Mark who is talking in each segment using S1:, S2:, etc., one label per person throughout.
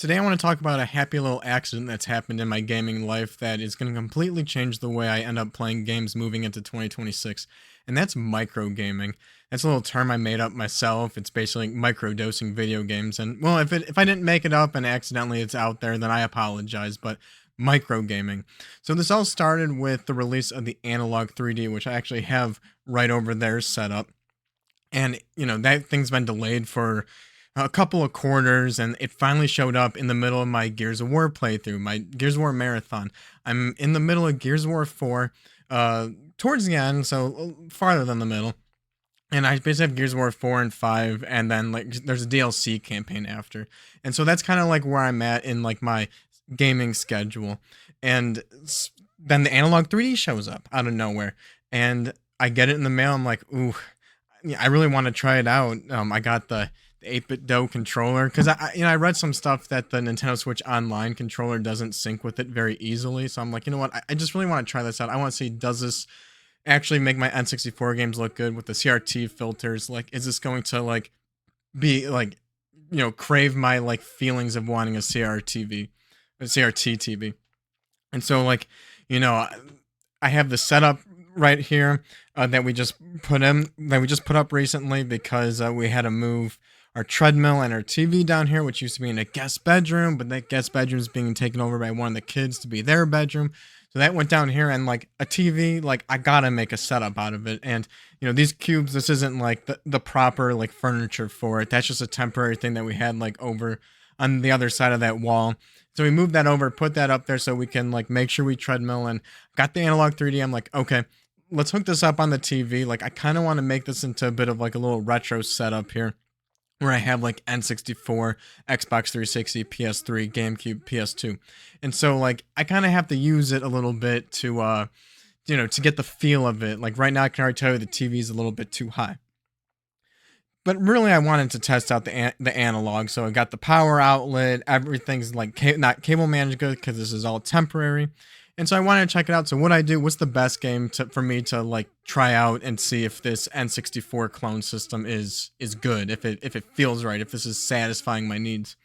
S1: Today, I want to talk about a happy little accident that's happened in my gaming life that is going to completely change the way I end up playing games moving into 2026. And that's micro gaming. That's a little term I made up myself. It's basically micro dosing video games. And well, if I didn't make it up and accidentally it's out there, then I apologize. But micro gaming. So this all started with the release of the Analog 3D, which I actually have right over there set up. And that thing's been delayed for a couple of quarters, and it finally showed up in the middle of my Gears of War playthrough, my Gears of War marathon. I'm in the middle of Gears of War 4, towards the end, so farther than the middle. And I basically have Gears of War 4 and 5, and then like there's a DLC campaign after. And so that's kind of like where I'm at in like my gaming schedule. And then the Analog 3D shows up out of nowhere, and I get it in the mail. I'm like, ooh, yeah, I really want to try it out. I got the 8-bit Do controller because I read some stuff that the Nintendo Switch Online controller doesn't sync with it very easily. So I'm like, you know what? I just really want to try this out. I want to see, does this actually make my N64 games look good with the CRT filters? Like, is this going to like be like, crave my like feelings of wanting a CRT TV? And so like, you know, I have the setup right here that we just put up recently because we had to move our treadmill and our TV down here, which used to be in a guest bedroom, but that guest bedroom is being taken over by one of the kids to be their bedroom. So that went down here, and like a TV, like I gotta make a setup out of it. And these cubes, this isn't like the proper like furniture for it. That's just a temporary thing that we had like over on the other side of that wall. So we moved that over, put that up there so we can like make sure we treadmill, and got the Analog 3D. I'm like, okay, let's hook this up on the TV. Like I kind of want to make this into a bit of like a little retro setup here where I have like N64, Xbox 360, PS3, GameCube, PS2. And so like I kind of have to use it a little bit to to get the feel of it. Like right now I can already tell you the TV is a little bit too high. But really I wanted to test out the analog. So I got the power outlet, everything's like not cable managed good because this is all temporary. And so I wanted to check it out. So what I do, what's the best game for me to like try out and see if this N64 clone system is good, if it feels right, if this is satisfying my needs.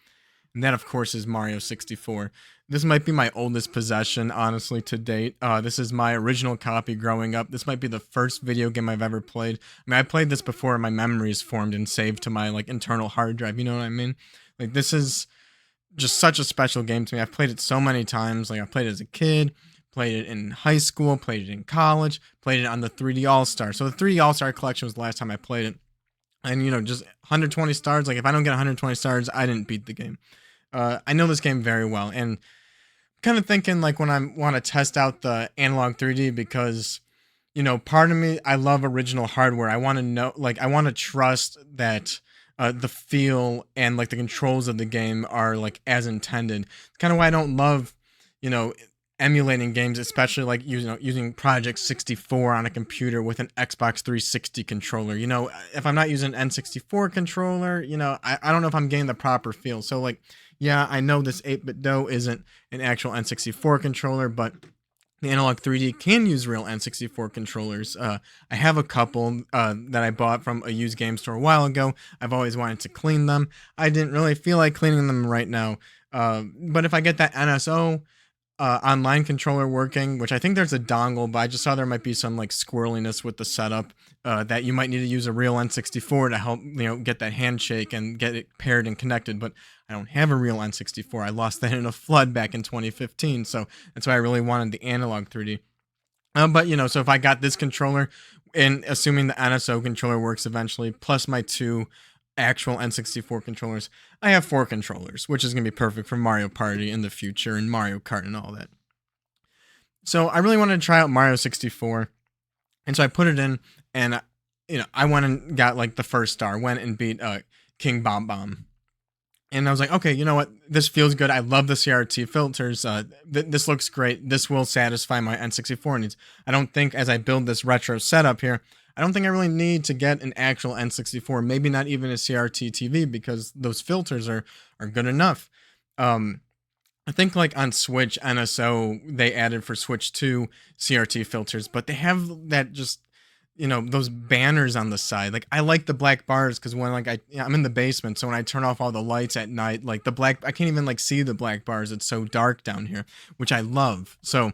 S1: And that of course is Mario 64. This might be my oldest possession, honestly, to date. This is my original copy growing up. This might be the first video game I've ever played. I mean, I played this before my memories formed and saved to my like internal hard drive. You know what I mean? Like this is just such a special game to me. I've played it so many times. Like I played it as a kid, played it in high school, played it in college, played it on the 3D All-Star. So the 3D All-Star collection was the last time I played it. And just 120 stars. Like if I don't get 120 stars, I didn't beat the game. I know this game very well, and kind of thinking like when I want to test out the Analog 3D because part of me, I love original hardware. I want to know, like I want to trust that the feel and like the controls of the game are like as intended. It's kind of why I don't love you know emulating games, especially like using Project 64 on a computer with an Xbox 360 controller. If I'm not using an N64 controller, I don't know if I'm getting the proper feel. So like, yeah, I know this 8-bit Do isn't an actual N64 controller, but the Analog 3D can use real N64 controllers. I have a couple that I bought from a used game store a while ago. I've always wanted to clean them. I didn't really feel like cleaning them right now. But if I get that NSO online controller working, which I think there's a dongle, but I just saw there might be some like squirreliness with the setup that you might need to use a real N64 to help get that handshake and get it paired and connected. But I don't have a real N64. I lost that in a flood back in 2015, so that's why I really wanted the Analog 3D. But so if I got this controller, and assuming the NSO controller works eventually, plus my two actual N64 controllers, I have 4 controllers, which is going to be perfect for Mario Party in the future and Mario Kart and all that. So I really wanted to try out Mario 64, and so I put it in, and I went and got like the first star, went and beat King Bomb Bomb. And I was like, okay, you know what? This feels good. I love the CRT filters. This looks great. This will satisfy my N64 needs. I don't think as I build this retro setup here, I don't think I really need to get an actual N64, maybe not even a CRT TV, because those filters are good enough. I think like on Switch NSO, they added for Switch 2 CRT filters, but they have that just those banners on the side. Like I like the black bars because when like I'm in the basement, so when I turn off all the lights at night, like I can't even like see the black bars. It's so dark down here, which I love. So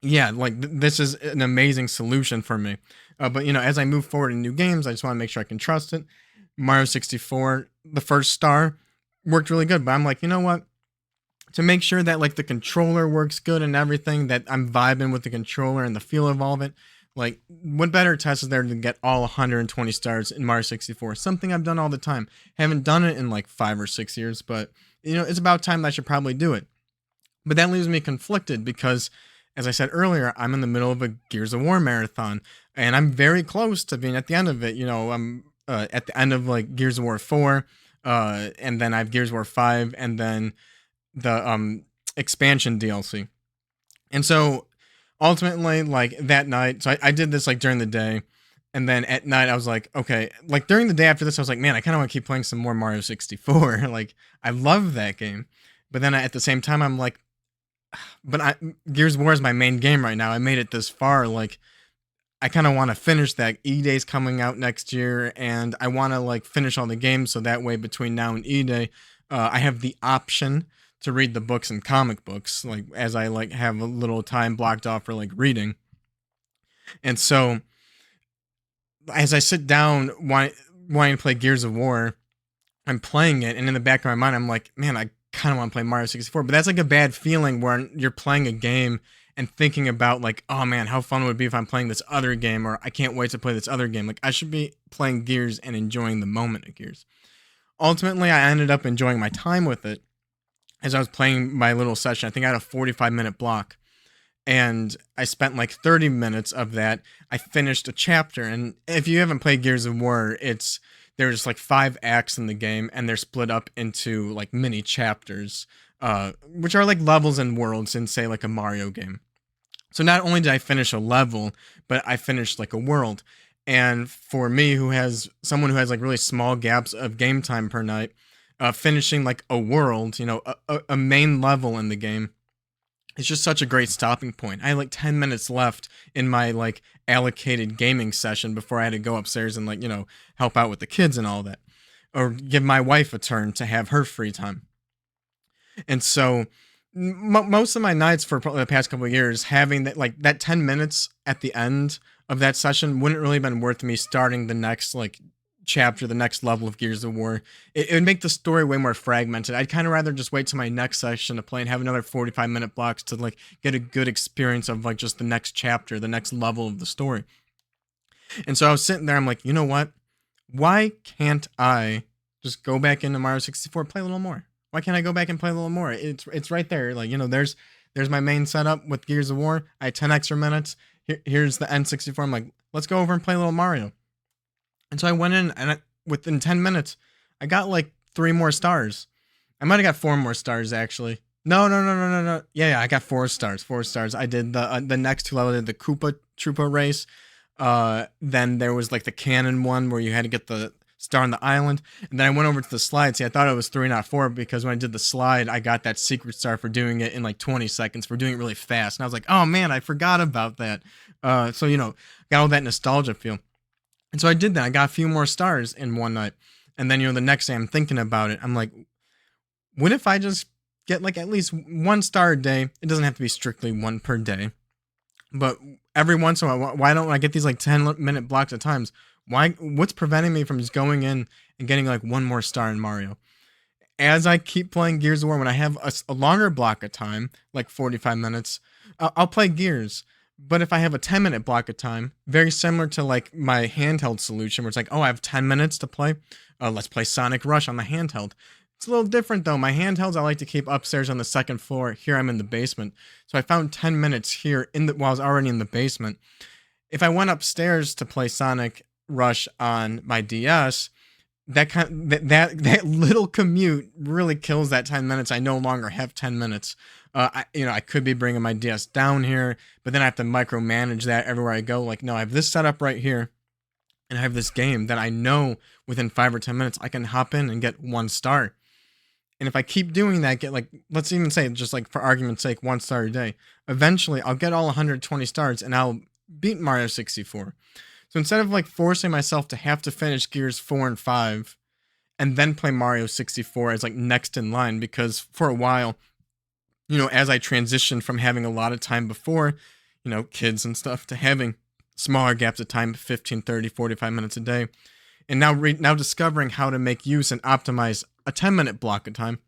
S1: yeah, like this is an amazing solution for me. But as I move forward in new games, I just want to make sure I can trust it. Mario 64, the first star worked really good, but I'm like, you know what? To make sure that like the controller works good and everything, that I'm vibing with the controller and the feel of all of it. Like, what better test is there to get all 120 stars in Mario 64? Something I've done all the time. Haven't done it in like 5 or 6 years, but it's about time that I should probably do it. But that leaves me conflicted because, as I said earlier, I'm in the middle of a Gears of War marathon, and I'm very close to being at the end of it. I'm at the end of like Gears of War 4, and then I have Gears of War 5, and then the expansion DLC. And so ultimately, like that night, so I did this like during the day, and then at night I was like, okay, like during the day after this, I was like, man, I kind of want to keep playing some more Mario 64. Like I love that game, but then at the same time, I'm like, but Gears of War is my main game right now. I made it this far, like I kind of want to finish that. E-Day's coming out next year, and I want to like finish all the games so that way between now and E-Day, I have the option to read the books and comic books, like as I like have a little time blocked off for like reading. And so as I sit down wanting to play Gears of War, I'm playing it, and in the back of my mind, I'm like, man, I kind of want to play Mario 64. But that's like a bad feeling where you're playing a game and thinking about like, oh man, how fun would it be if I'm playing this other game, or I can't wait to play this other game. Like I should be playing Gears and enjoying the moment of Gears. Ultimately, I ended up enjoying my time with it as I was playing my little session. I think I had a 45-minute block, and I spent like 30 minutes of that. I finished a chapter, and if you haven't played Gears of War, there's like 5 acts in the game, and they're split up into like mini chapters, which are like levels and worlds in, say, like a Mario game. So not only did I finish a level, but I finished like a world. And for me, someone who has like really small gaps of game time per night, finishing like a world, a main level in the game, it's just such a great stopping point. I had like 10 minutes left in my like allocated gaming session before I had to go upstairs and like, help out with the kids and all that, or give my wife a turn to have her free time. And so most of my nights for probably the past couple of years, having that 10 minutes at the end of that session wouldn't really have been worth me starting the next like chapter, the next level of Gears of War. It would make the story way more fragmented. I'd kind of rather just wait till my next session to play and have another 45-minute blocks to like get a good experience of like just the next chapter, the next level of the story. And so I was sitting there, I'm like, you know what? Why can't I just go back into Mario 64, play a little more? Why can't I go back and play a little more? It's right there. Like, there's my main setup with Gears of War. I had 10 extra minutes. Here's the N64. I'm like, let's go over and play a little Mario. And so I went in, and within 10 minutes, I got like 3 more stars. I might have got 4 more stars, actually. No. Yeah, I got 4 stars. 4 stars. I did the next 2 levels, I did the Koopa Troopa race. Then there was like the cannon one where you had to get the star on the island. And then I went over to the slide. See, I thought it was 3, not 4, because when I did the slide, I got that secret star for doing it in like 20 seconds, for doing it really fast. And I was like, oh man, I forgot about that. So, got all that nostalgia feel. And so I did that. I got a few more stars in one night. And then, the next day I'm thinking about it. I'm like, what if I just get like at least 1 star a day? It doesn't have to be strictly 1 per day. But every once in a while, why don't I get these like 10-minute blocks at times? What's preventing me from just going in and getting like 1 more star in Mario? As I keep playing Gears of War, when I have a longer block of time, like 45 minutes, I'll play Gears. But if I have a 10-minute block of time, very similar to like my handheld solution, where it's like, oh, I have 10 minutes to play. Let's play Sonic Rush on the handheld. It's a little different though. My handhelds I like to keep upstairs on the 2nd floor. Here I'm in the basement. So I found 10 minutes here while I was already in the basement. If I went upstairs to play Sonic Rush on my DS, that little commute really kills that 10 minutes. I no longer have 10 minutes. I could be bringing my DS down here, but then I have to micromanage that everywhere I go. Like, no, I have this setup right here, and I have this game that I know within 5 or 10 minutes I can hop in and get 1 star. And if I keep doing that, get like, let's even say, just like for argument's sake, 1 star a day, eventually I'll get all 120 stars, and I'll beat Mario 64. So instead of like forcing myself to have to finish Gears 4 and 5 and then play Mario 64 as like next in line, because for a while, as I transitioned from having a lot of time before, kids and stuff, to having smaller gaps of time, 15, 30, 45 minutes a day, and now discovering how to make use and optimize a 10-minute block of time,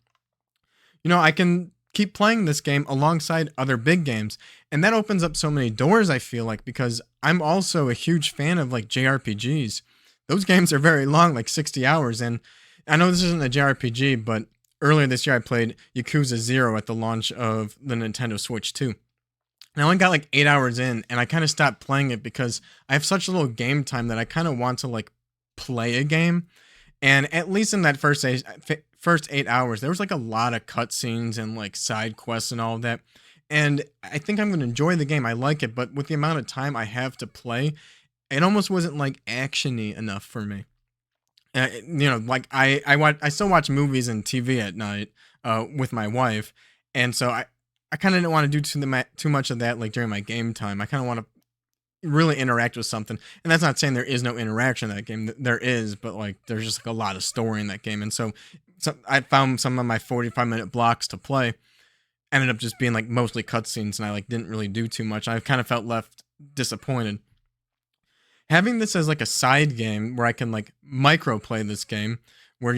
S1: I can keep playing this game alongside other big games. And that opens up so many doors, I feel like, because I'm also a huge fan of like JRPGs. Those games are very long, like 60 hours. And I know this isn't a JRPG, but earlier this year I played Yakuza 0 at the launch of the Nintendo Switch 2. And I only got like 8 hours in, and I kind of stopped playing it because I have such little game time that I kind of want to like play a game. And at least in that first 8 hours, there was like a lot of cutscenes and like side quests and all of that. And I think I'm going to enjoy the game. I like it, but with the amount of time I have to play, it almost wasn't like actiony enough for me. Like I still watch movies and TV at night with my wife, and so I kind of didn't want to do too much of that like during my game time. I kind of want to really interact with something. And that's not saying there is no interaction in that game. There is, but like there's just like a lot of story in that game. And so I found some of my 45-minute blocks to play ended up just being like mostly cutscenes, and I like didn't really do too much. I kind of felt left disappointed. Having this as like a side game where I can like micro play this game, where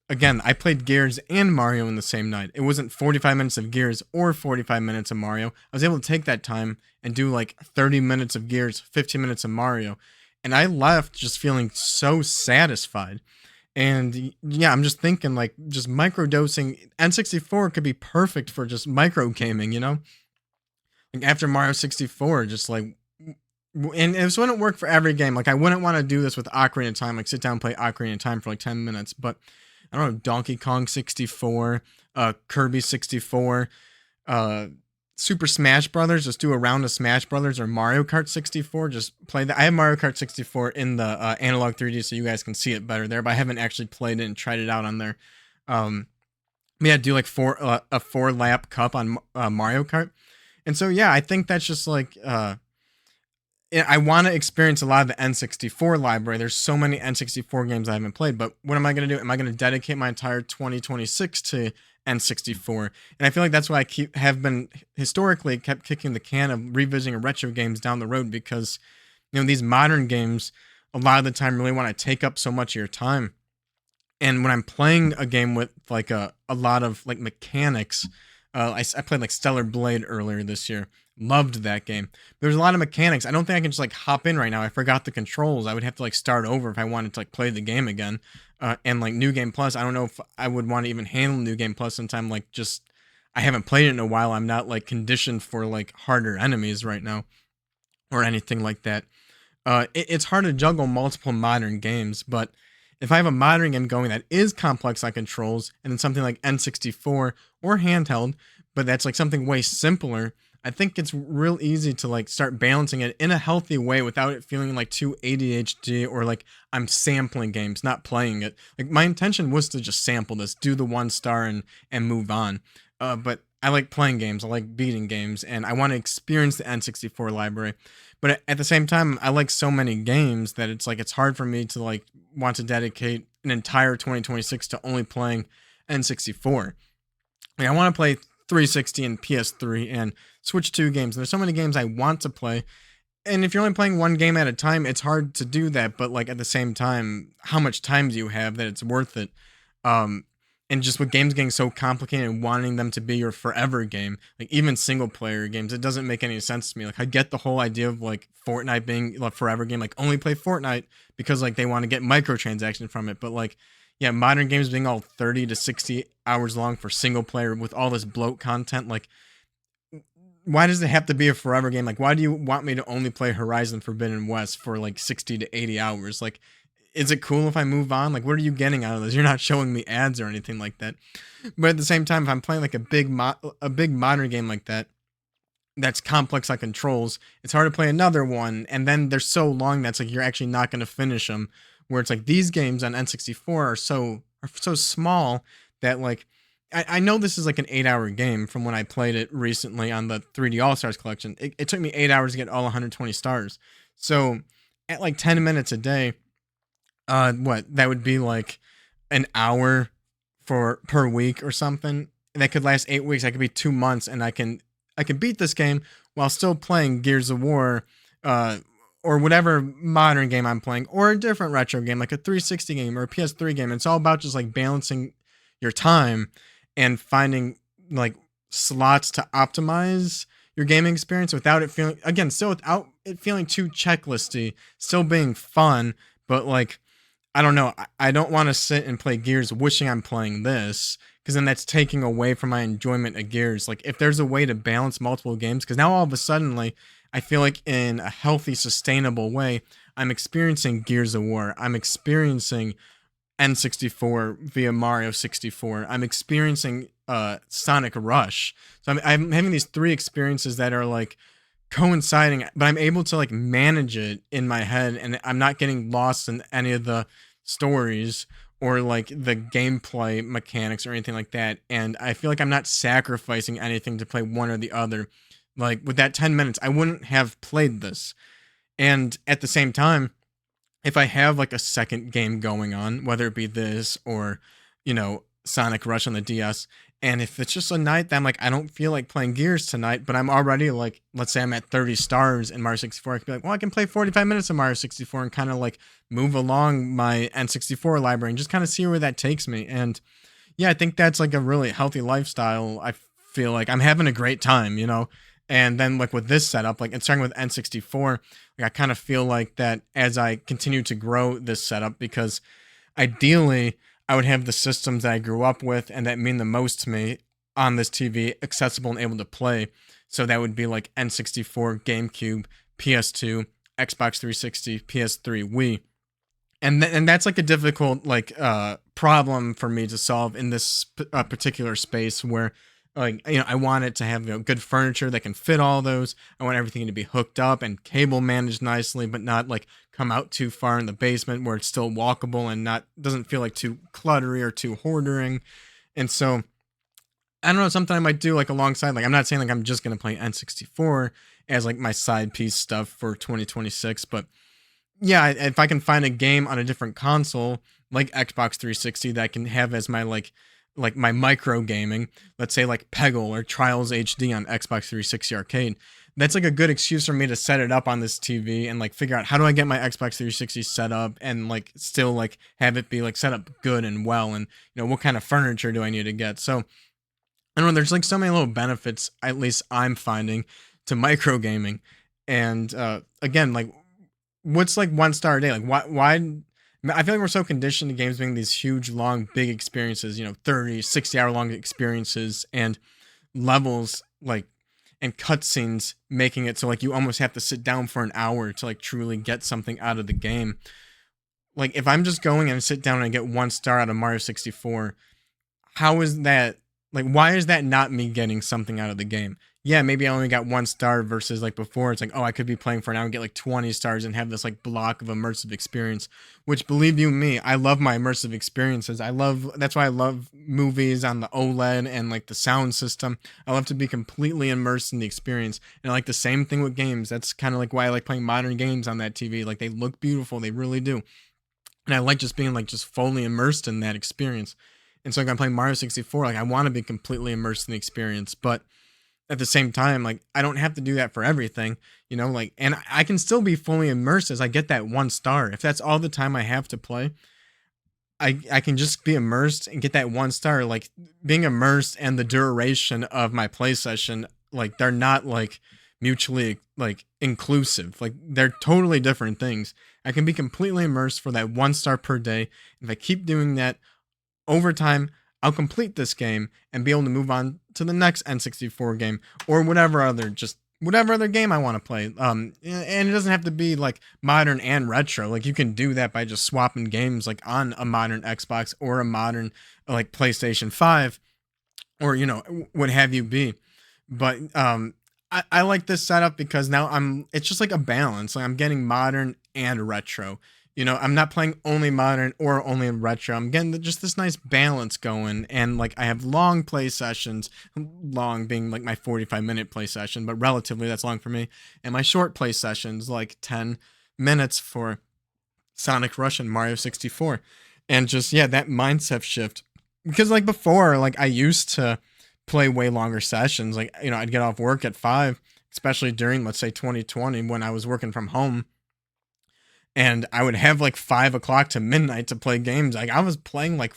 S1: again, I played Gears and Mario in the same night. It wasn't 45 minutes of Gears or 45 minutes of Mario. I was able to take that time and do like 30 minutes of Gears, 15 minutes of Mario. And I left just feeling so satisfied. And yeah, I'm just thinking like just microdosing. N64 could be perfect for just micro gaming. Like after Mario 64, just like, and this wouldn't work for every game. Like I wouldn't want to do this with Ocarina of Time, like sit down and play Ocarina of Time for like 10 minutes. But I don't know, Donkey Kong 64, Kirby 64, Super Smash Brothers. Just do a round of Smash Brothers, or Mario Kart 64. Just play that. I have Mario Kart 64 in the analog 3D, so you guys can see it better there. But I haven't actually played it and tried it out on there. Yeah, do like a 4-lap cup on Mario Kart, and so yeah, I think that's just like I want to experience a lot of the N64 library. There's so many N64 games I haven't played, but what am I going to do? Am I going to dedicate my entire 2026 to N64? And I feel like that's why have been historically kept kicking the can of revisiting retro games down the road, because these modern games a lot of the time really want to take up so much of your time. And when I'm playing a game with like a lot of like mechanics, I played like Stellar Blade earlier this year. Loved that game. There's a lot of mechanics. I don't think I can just like hop in right now. I forgot the controls. I would have to like start over if I wanted to like play the game again. And like New Game Plus, I don't know if I would want to even handle New Game Plus, since I'm like I haven't played it in a while. I'm not like conditioned for like harder enemies right now or anything like that. It's hard to juggle multiple modern games, but if I have a modern game going that is complex on controls, and then something like N64 or handheld, but that's like something way simpler, I think it's real easy to like start balancing it in a healthy way without it feeling like too ADHD, or like I'm sampling games, not playing it. Like my intention was to just sample this, do the 1 star and move on. But I like playing games, I like beating games, and I want to experience the N64 library. But at the same time, I like so many games that it's hard for me to like want to dedicate an entire 2026 to only playing N64. Like I want to play 360 and PS3 and Switch 2 games. And there's so many games I want to play. And if you're only playing one game at a time, it's hard to do that. But like at the same time, how much time do you have that it's worth it? And just with games getting so complicated and wanting them to be your forever game, like even single player games, it doesn't make any sense to me. Like I get the whole idea of like Fortnite being a forever game, like only play Fortnite because like they want to get microtransactions from it. But like, yeah, modern games being all 30 to 60 hours long for single player with all this bloat content, like why does it have to be a forever game? Like why do you want me to only play Horizon Forbidden West for like 60 to 80 hours? Like, is it cool if I move on? Like, what are you getting out of this? You're not showing me ads or anything like that. But at the same time, if I'm playing like a big modern game like that, that's complex on controls, it's hard to play another one. And then they're so long that's like you're actually not going to finish them. Where it's like these games on N64 are so small that like I know this is like an 8 hour game from when I played it recently on the 3D All Stars collection. It took me 8 hours to get all 120 stars. So at like 10 minutes a day, what that would be like an hour for per week or something. And that could last 8 weeks. That could be 2 months, and I can beat this game while still playing Gears of War, uh, or whatever modern game I'm playing, or a different retro game like a 360 game or a PS3 game. It's all about just like balancing your time and finding like slots to optimize your gaming experience without it feeling, again, still without it feeling too checklisty, still being fun, but like I don't know. I don't want to sit and play Gears wishing I'm playing this, because then that's taking away from my enjoyment of Gears. Like if there's a way to balance multiple games, because now all of a sudden, like I feel like in a healthy, sustainable way, I'm experiencing Gears of War. I'm experiencing N64 via Mario 64. I'm experiencing Sonic Rush. So I'm having these three experiences that are like coinciding, but I'm able to like manage it in my head, and I'm not getting lost in any of the stories or like the gameplay mechanics or anything like that. And I feel like I'm not sacrificing anything to play one or the other. Like with that 10 minutes, I wouldn't have played this. And at the same time, if I have like a second game going on, whether it be this or, Sonic Rush on the DS, and if it's just a night that I'm like, I don't feel like playing Gears tonight, but I'm already like, let's say I'm at 30 stars in Mario 64, I could be like, well, I can play 45 minutes of Mario 64 and kind of like move along my N64 library and just kind of see where that takes me. And yeah, I think that's like a really healthy lifestyle. I feel like I'm having a great time, And then like with this setup, like and starting with N64, like I kind of feel like that as I continue to grow this setup, because ideally I would have the systems that I grew up with and that mean the most to me on this TV accessible and able to play. So that would be like N64, GameCube, PS2, Xbox 360, PS3, Wii, and that's like a difficult like problem for me to solve in this particular space where like I want it to have good furniture that can fit all those. I want everything to be hooked up and cable managed nicely, but not like come out too far in the basement where it's still walkable and not doesn't feel like too cluttery or too hoardering. And so I don't know, something I might do like alongside, like I'm not saying like I'm just gonna play N64 as like my side piece stuff for 2026, but yeah, if I can find a game on a different console like Xbox 360 that I can have as my like my micro gaming, let's say like Peggle or Trials HD on Xbox 360 Arcade, that's like a good excuse for me to set it up on this TV and like figure out how do I get my Xbox 360 set up and like still like have it be like set up good and well, and what kind of furniture do I need to get. So I don't know, there's like so many little benefits, at least I'm finding, to micro gaming. And again, like what's like 1 star a day? Like why I feel like we're so conditioned to games being these huge, long, big experiences, 30, 60 hour long experiences and levels like and cutscenes, making it so like you almost have to sit down for an hour to like truly get something out of the game. Like if I'm just going and sit down and get 1 star out of Mario 64, how is that, like why is that not me getting something out of the game? Yeah, maybe I only got 1 star versus like before it's like, oh, I could be playing for an hour and get like 20 stars and have this like block of immersive experience, which believe you me, I love my immersive experiences. That's why I love movies on the OLED and like the sound system. I love to be completely immersed in the experience, and I like the same thing with games. That's kind of like why I like playing modern games on that TV. Like they look beautiful, they really do, and I like just being like just fully immersed in that experience. And so like I'm playing Mario 64, like I want to be completely immersed in the experience, but at the same time, like I don't have to do that for everything, like, and I can still be fully immersed as I get that 1 star. If that's all the time I have to play, I can just be immersed and get that 1 star. Like being immersed and the duration of my play session, like they're not like mutually like inclusive. Like they're totally different things. I can be completely immersed for that 1 star per day. If I keep doing that over time, I'll complete this game and be able to move on to the next N64 game or whatever other game I want to play. And it doesn't have to be like modern and retro. Like you can do that by just swapping games like on a modern Xbox or a modern like PlayStation 5 or what have you be. But I like this setup because now it's just like a balance. Like I'm getting modern and retro. I'm not playing only modern or only retro. I'm getting just this nice balance going. And like I have long play sessions, long being like my 45-minute play session, but relatively that's long for me. And my short play sessions, like 10 minutes for Sonic Rush and Mario 64. And just, yeah, that mindset shift. Because like before, like I used to play way longer sessions. Like, I'd get off work at 5, especially during, let's say, 2020 when I was working from home, and I would have like 5 o'clock to midnight to play games. Like I was playing like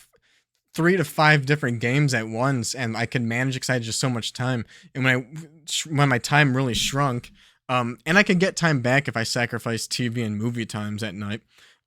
S1: 3 to 5 different games at once, and I could manage because I had just so much time. And when my time really shrunk, and I could get time back if I sacrificed TV and movie times at night.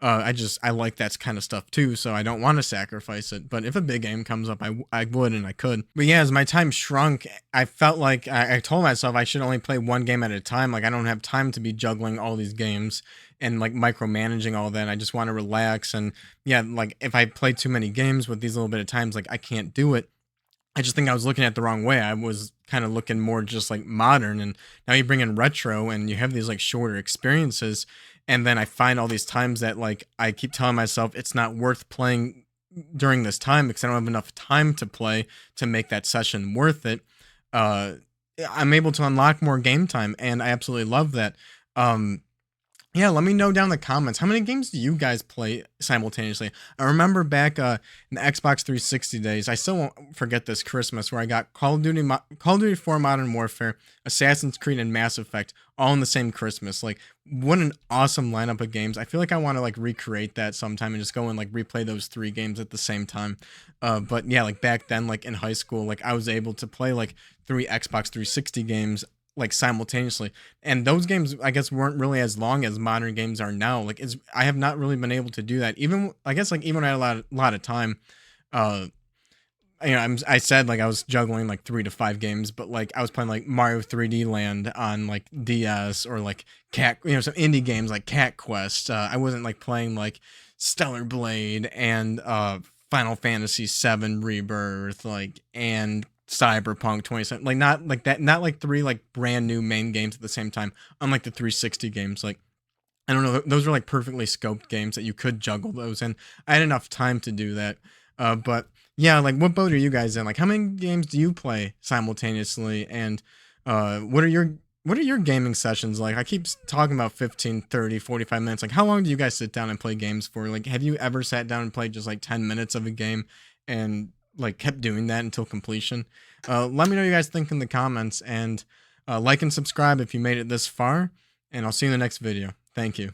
S1: I like that kind of stuff too, so I don't want to sacrifice it. But if a big game comes up, I would and I could. But yeah, as my time shrunk, I felt like I told myself I should only play one game at a time. Like I don't have time to be juggling all these games and like micromanaging all that. I just want to relax. And yeah, like if I play too many games with these little bit of times, like I can't do it. I just think I was looking at the wrong way. I was kind of looking more just like modern, and now you bring in retro and you have these like shorter experiences. And then I find all these times that like I keep telling myself it's not worth playing during this time because I don't have enough time to play to make that session worth it. Uh, I'm able to unlock more game time, and I absolutely love that. Um, yeah, let me know down in the comments. How many games do you guys play simultaneously? I remember back in the Xbox 360 days, I still won't forget this Christmas where I got Call of Duty 4 Modern Warfare, Assassin's Creed, and Mass Effect all in the same Christmas. Like, what an awesome lineup of games. I feel like I want to like recreate that sometime and just go and like replay those 3 games at the same time. But yeah, like back then, like in high school, like I was able to play like 3 Xbox 360 games like simultaneously, and those games I guess weren't really as long as modern games are now. Like I have not really been able to do that, even I guess like even when I had a lot of time. uh I said like I was juggling like 3 to 5 games, but like I was playing like Mario 3D Land on like DS, or like cat some indie games like Cat Quest. I wasn't like playing like Stellar Blade and Final Fantasy 7 Rebirth, like, and Cyberpunk 27, like not like that, not like 3 like brand new main games at the same time, unlike the 360 games. Like I don't know, those were like perfectly scoped games that you could juggle those, and I had enough time to do that. But yeah, like what boat are you guys in? Like how many games do you play simultaneously? And what are your gaming sessions like? I keep talking about 15, 30, 45 minutes. Like how long do you guys sit down and play games for? Like have you ever sat down and played just like 10 minutes of a game and like kept doing that until completion? Let me know what you guys think in the comments, and like and subscribe if you made it this far, and I'll see you in the next video. Thank you.